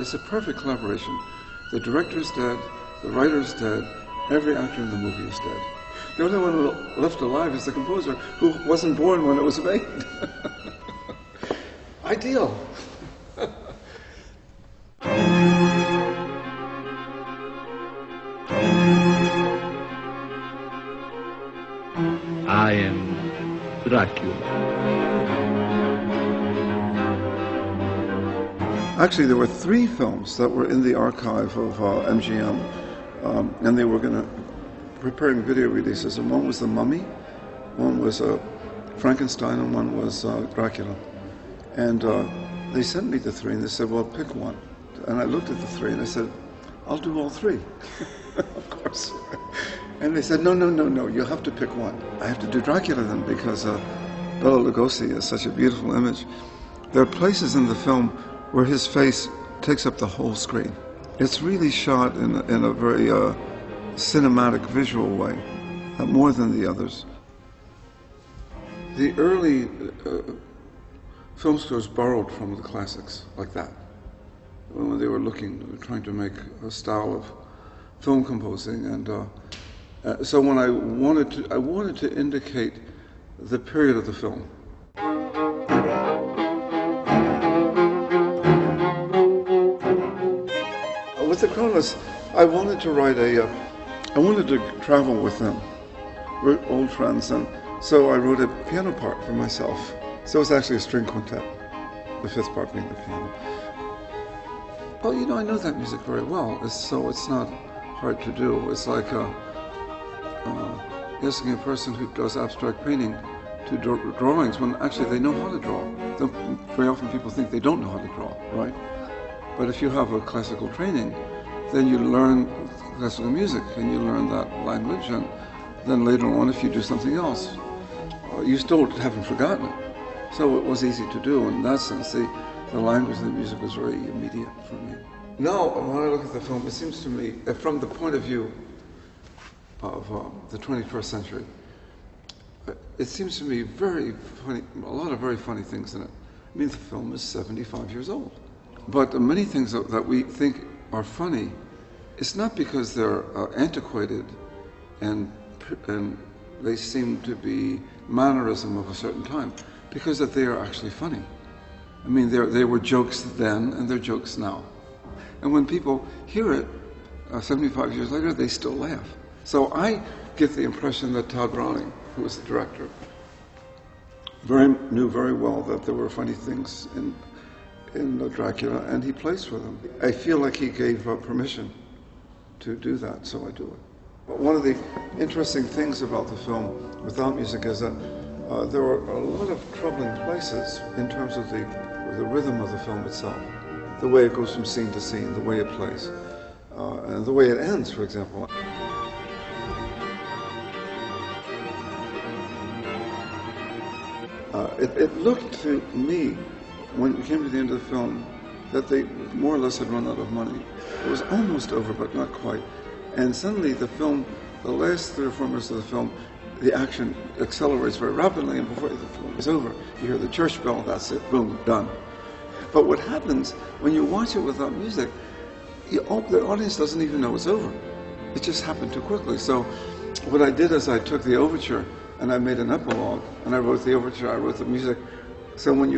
It's a perfect collaboration. The director's dead, the writer's dead, every actor in the movie is dead. The only one left alive is the composer, who wasn't born when it was made. Ideal. I am Dracula. Actually, there were 3 films that were in the archive of MGM, and they were preparing video releases. And one was The Mummy, one was Frankenstein, and one was Dracula. And they sent me the 3, and they said, well, pick one. And I looked at the 3, and I said, I'll do all 3, of course. And they said, no, you have to pick one. I have to do Dracula then, because Bela Lugosi is such a beautiful image. There are places in the film where his face takes up the whole screen. It's really shot in a very cinematic, visual way, more than the others. The early film scores borrowed from the classics, like that. When they were trying to make a style of film composing, and so when I wanted to indicate the period of the film. With the Kronos, I wanted to travel with them. We're old friends, and so I wrote a piano part for myself. So it's actually a string quintet, the 5th part being the piano. Well, you know, I know that music very well, so it's not hard to do. It's like asking a person who does abstract painting to draw drawings when actually they know how to draw. Very often people think they don't know how to draw, right? But if you have a classical training, then you learn classical music and you learn that language, and then later on, if you do something else, you still haven't forgotten it. So it was easy to do. In that sense, the language and the music was very immediate for me. Now, when I look at the film, it seems to me, from the point of view of the 21st century, it seems to me very funny, a lot of very funny things in it. I mean, the film is 75 years old. But many things that we think are funny, it's not because they're antiquated and they seem to be mannerism of a certain time, because that they are actually funny. I mean, they were jokes then and they're jokes now. And when people hear it 75 years later, they still laugh. So I get the impression that Todd Browning, who was the director, knew very well that there were funny things in Dracula, and he plays for them. I feel like he gave permission to do that, so I do it. But one of the interesting things about the film without music is that there are a lot of troubling places in terms of the rhythm of the film itself, the way it goes from scene to scene, the way it plays, and the way it ends, for example. It looked to me, when it came to the end of the film, that they more or less had run out of money. It was almost over, but not quite. And suddenly the last 3 or 4 minutes of the film, the action accelerates very rapidly, and before the film is over, you hear the church bell, that's it, boom, done. But what happens when you watch it without music, the audience doesn't even know it's over. It just happened too quickly. So what I did is I took the overture and I made an epilogue, and I wrote the overture, I wrote the music. So when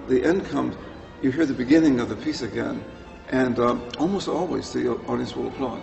the end comes, you hear the beginning of the piece again, and almost always the audience will applaud.